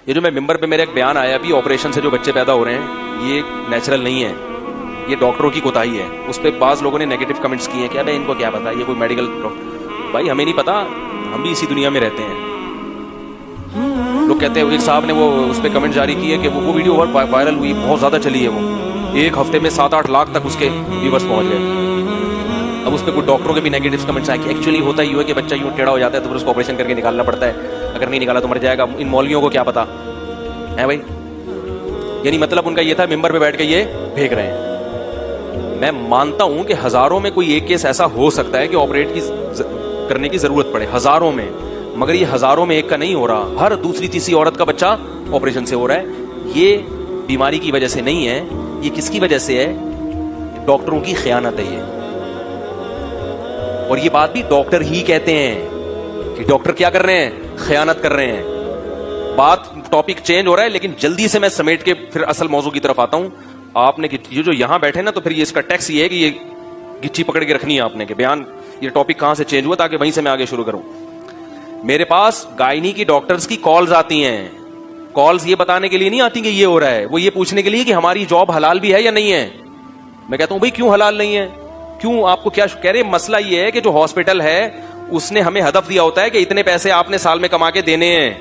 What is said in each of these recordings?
یہ جو میں ممبر پہ میرا ایک بیان آیا ابھی، آپریشن سے جو بچے پیدا ہو رہے ہیں یہ نیچرل نہیں ہے، یہ ڈاکٹروں کی کوتاہی ہے. اس پہ بعض لوگوں نے نیگیٹو کمنٹس کیے ہیں کہ ابے ان کو کیا پتا، یہ کوئی میڈیکل. بھائی ہمیں نہیں پتا، ہم بھی اسی دنیا میں رہتے ہیں. لوگ کہتے ہیں، ایک صاحب نے وہ اس پہ کمنٹ جاری کیے کہ وہ ویڈیو وائرل ہوئی، بہت زیادہ چلی ہے، وہ ایک ہفتے میں 7-8 لاکھ تک اس کے ویورز پہنچ گئے. اب اس پہ کچھ ڈاکٹروں کے بھی نیگیٹو کمنٹس آئے کہ ایکچولی ہوتا ہی ہے کہ بچہ یوں ٹیڑھا ہو جاتا ہے تو پھر اس کو آپریشن کر کے نکالنا پڑتا ہے، اگر نہیں نکالا تو مر جائے گا. ان مولویوں کو کیا پتا ہے بھائی؟ یعنی مطلب ان کا یہ تھا ممبر پہ بیٹھ کے یہ پھینک رہے ہیں. میں مانتا ہوں کہ ہزاروں میں کوئی ایک کیس ایسا ہو سکتا ہے کہ آپریٹ کرنے کی ضرورت پڑے، ہزاروں میں، مگر یہ ہزاروں میں ایک کا نہیں ہو رہا. ہر دوسری تیسری عورت کا بچہ آپریشن سے ہو رہا ہے. یہ بیماری کی وجہ سے نہیں ہے، یہ کس کی وجہ سے ہے؟ ڈاکٹروں کی خیانت ہے یہ. اور یہ بات بھی ڈاکٹر ہی کہتے ہیں کہ ڈاکٹر کیا کر رہے ہیں؟ خیانت کر رہے ہیں. بات ٹاپک چینج ہو رہا ہے لیکن جلدی سے میں سمیٹ کے پھر اصل موضوع کی طرف آتا ہوں. آپ نے یہ جو یہاں بیٹھے نا، تو پھر یہ اس کا ٹیکس یہ ہے کہ یہ گچی پکڑ کے رکھنی ہے آپ نے کہ بیان یہ ٹاپک کہاں سے چینج ہوا، تاکہ وہیں سے میں آگے شروع کروں. میرے پاس گائنی کی ڈاکٹرز کی کالز آتی ہیں. کالز یہ بتانے کے لیے نہیں آتی کہ یہ ہو رہا ہے، وہ یہ پوچھنے کے لیے کہ ہماری جاب حلال بھی ہے یا نہیں ہے. میں کہتا ہوں بھائی کیوں حلال نہیں ہے؟ کیوں آپ کو کیا کہہ رہے؟ مسئلہ یہ ہے کہ جو ہاسپٹل ہے اس نے ہمیں ہدف دیا ہوتا ہے کہ اتنے پیسے آپ نے سال میں کما کے دینے ہیں،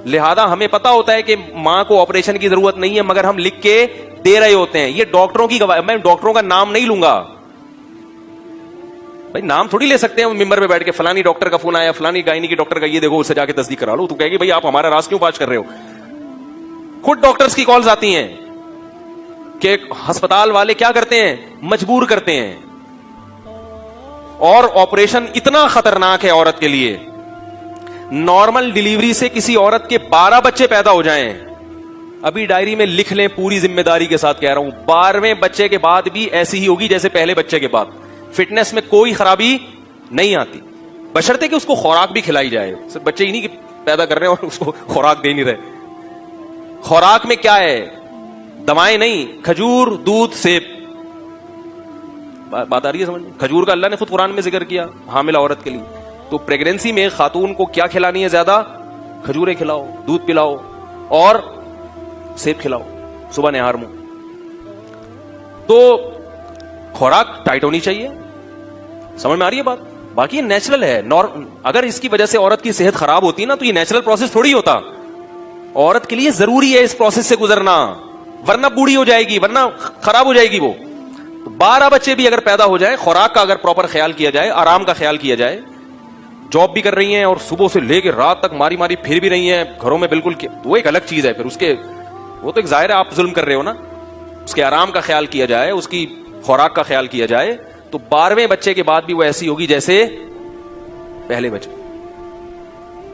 لہذا ہمیں پتا ہوتا ہے کہ ماں کو آپریشن کی ضرورت نہیں ہے، مگر ہم لکھ کے دے رہے ہوتے ہیں. یہ ڈاکٹروں کی گواہی. میں ڈاکٹروں کا نام نہیں لوں گا بھائی، نام تھوڑی لے سکتے ہیں ممبر پہ بیٹھ کے فلانی ڈاکٹر کا فون آیا، فلانی گائنی کی ڈاکٹر کا، یہ دیکھو اس سے جا کے تصدیق کرا لو. تو کہے گی بھائی آپ ہمارا راز کیوں فاش کر رہے ہو؟ خود ڈاکٹرز کی کالز آتی ہیں کہ ہسپتال والے کیا کرتے ہیں؟ مجبور کرتے ہیں. اور آپریشن اتنا خطرناک ہے عورت کے لیے، نارمل ڈیلیوری سے کسی عورت کے 12 بچے پیدا ہو جائیں، ابھی ڈائری میں لکھ لیں، پوری ذمہ داری کے ساتھ کہہ رہا ہوں، 12ویں بچے کے بعد بھی ایسی ہی ہوگی جیسے پہلے بچے کے بعد. فٹنس میں کوئی خرابی نہیں آتی، بشرطے کہ اس کو خوراک بھی کھلائی جائے. صرف بچے ہی نہیں کہ پیدا کر رہے ہیں اور اس کو خوراک دے نہیں رہے. خوراک میں کیا ہے؟ دوائیں نہیں، کھجور، دودھ، سیب. بات آ رہی ہے سمجھ میں؟ کھجور کا اللہ نے خود قرآن میں ذکر کیا حاملہ عورت کے لیے. تو پریگنینسی میں خاتون کو کیا کھلانی ہے زیادہ؟ کھجوریں کھلاؤ، دودھ پلاؤ اور سیب کھلاؤ صبح نہار منہ. تو خوراک ٹائٹ ہونی چاہیے. سمجھ میں آ رہی ہے بات؟ باقی یہ نیچرل ہے. اگر اس کی وجہ سے عورت کی صحت خراب ہوتی نا تو یہ نیچرل پروسیس تھوڑی ہوتا. عورت کے لیے ضروری ہے اس پروسیس سے گزرنا، ورنہ بوڑھی ہو جائے گی، ورنہ خراب ہو جائے گی وہ. 12 بچے بھی اگر پیدا ہو جائے، خوراک کا اگر پراپر خیال کیا جائے، آرام کا خیال کیا جائے، جاب بھی کر رہی ہیں اور صبح سے لے کے رات تک ماری ماری پھر بھی رہی ہیں گھروں میں بالکل، وہ ایک الگ چیز ہے. پھر اس کے وہ تو ایک ظاہر ہے آپ ظلم کر رہے ہو نا. اس کے آرام کا خیال کیا جائے، اس کی خوراک کا خیال کیا جائے، تو 12ویں بچے کے بعد بھی وہ ایسی ہوگی جیسے پہلے بچے.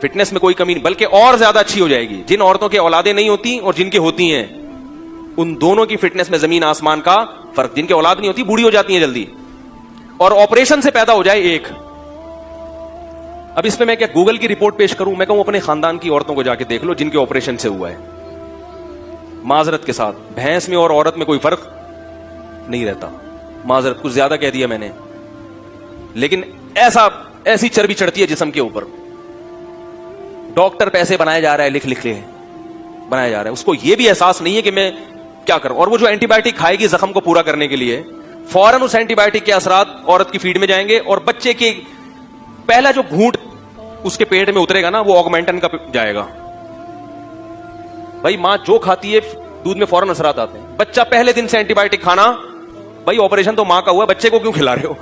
فٹنس میں کوئی کمی نہیں، بلکہ اور زیادہ اچھی ہو جائے گی. جن عورتوں کے اولادیں نہیں ہوتی اور جن کے ہوتی ہیں، ان دونوں کی فٹنس میں زمین آسمان کا فرق. جن کے اولاد نہیں ہوتی بوڑھی ہو جاتی ہیں جلدی، اور آپریشن سے پیدا ہو جائے ایک. اب اس پہ میں کیا گوگل کی رپورٹ پیش کروں؟ میں کہوں اپنے خاندان کی عورتوں کو جا کے دیکھ لو جن کے آپریشن سے ہوا ہے. معذرت کے ساتھ بھینس میں اور عورت میں کوئی فرق نہیں رہتا. معذرت کچھ زیادہ کہہ دیا میں نے، لیکن ایسی چربی چڑھتی ہے جسم کے اوپر. ڈاکٹر پیسے بنایا جا رہا ہے، لکھ لکھ لے بنایا جا رہا ہے. اس کو یہ بھی احساس نہیں ہے کہ میں کیا کروں. اور وہ جو اینٹی بایوٹک کھائے گی زخم کو پورا کرنے کے لیے، فوراً اس اینٹی بایوٹک کے اثرات عورت کی فیڈ میں جائیں گے، اور بچے کے پہلا جو گھونٹ اس کے پیٹ میں اترے گا نا، وہ آگمنٹن کا جائے گا. بھائی ماں جو کھاتی ہے دودھ میں فوراً اثرات آتے ہیں. بچہ پہلے دن سے اینٹی بایوٹک کھانا، بھائی آپریشن تو ماں کا ہوا، بچے کو کیوں کھلا رہے ہو؟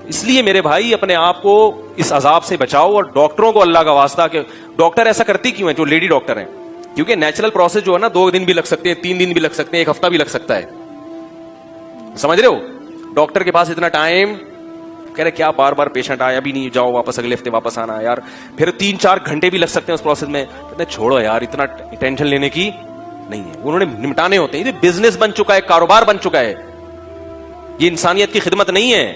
اس لیے میرے بھائی اپنے آپ کو اس عذاب سے بچاؤ. اور ڈاکٹروں کو اللہ کا واسطہ کہ ڈاکٹر ایسا کرتی کیوں ہیں جو لیڈی ڈاکٹر ہیں؟ کیونکہ نیچرل پروسیس جو ہے نا 2 دن بھی لگ سکتے ہیں، 3 دن بھی لگ سکتے ہیں، 1 ہفتہ بھی لگ سکتا ہے. سمجھ رہے ہو؟ ڈاکٹر کے پاس اتنا ٹائم، کہہ رہے کیا بار بار پیشنٹ آیا بھی نہیں، جاؤ واپس اگلے ہفتے واپس آنا یار. پھر 3-4 گھنٹے بھی لگ سکتے ہیں اس پروسیس میں. کہتے ہیں چھوڑو یار، اتنا ٹینشن لینے کی نہیں ہے، انہوں نے نمٹانے ہوتے ہیں. یہ بزنس بن چکا ہے، کاروبار بن چکا ہے، یہ انسانیت کی خدمت نہیں ہے.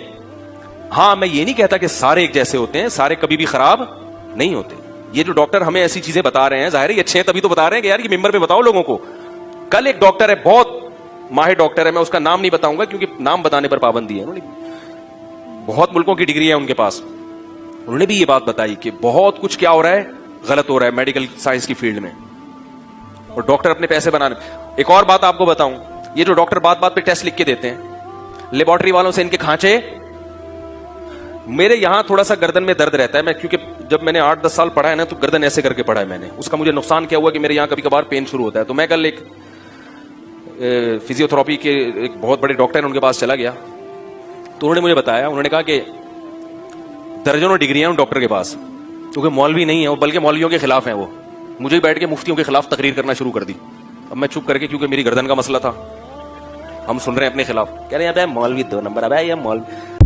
ہاں میں یہ نہیں کہتا کہ سارے ایک جیسے ہوتے ہیں، سارے کبھی بھی خراب نہیں ہوتے. یہ جو ڈاکٹر ہمیں ایسی چیزیں بتا رہے ہیں، ظاہر ہے یہ اچھے ہیں تبھی تو بتا رہے ہیں کہ یار یہ ممبر پہ بتاؤ لوگوں کو. کل ایک ڈاکٹر ہے، بہت ماہر ڈاکٹر ہے، میں اس کا نام نہیں بتاؤں گا کیونکہ نام بتانے پر پابندی ہے. انہوں نے بہت ملکوں کی ڈگری ہے ان کے پاس. انہوں نے بھی یہ بات بتائی کہ بہت کچھ کیا ہو رہا ہے غلط ہو رہا ہے میڈیکل سائنس کی فیلڈ میں, اور ڈاکٹر اپنے پیسے بنانے. ایک اور بات آپ کو بتاؤں, یہ جو ڈاکٹر بات بات پہ ٹیسٹ لکھ کے دیتے ہیں, لیبارٹری والوں سے ان کے کھانچے. میرے یہاں تھوڑا سا گردن میں درد رہتا ہے, میں کیونکہ جب میں نے 8-10 سال پڑھا ہے نا, تو گردن ایسے کر کے پڑھا ہے میں نے. اس کا مجھے نقصان کیا ہوا کہ میرے یہاں کبھی کبھار پین شروع ہوتا ہے. تو میں کل ایک فزیو تھراپی کے ایک بہت بڑے ڈاکٹر ہیں, ان کے پاس چلا گیا. تو انہوں نے مجھے بتایا, انہوں نے کہا کہ درجنوں ڈگریاں ہیں ڈاکٹر کے پاس, کیونکہ مولوی نہیں ہے, بلکہ مولویوں کے خلاف ہیں وہ. مجھے بیٹھ کے مفتیوں کے خلاف تقریر کرنا شروع کر دی. اب میں چپ کر کے, کیونکہ میری گردن کا مسئلہ تھا, ہم سن رہے ہیں اپنے خلاف, کہہ رہے ہیں مولوی 2 نمبر, اب یہ مولوی.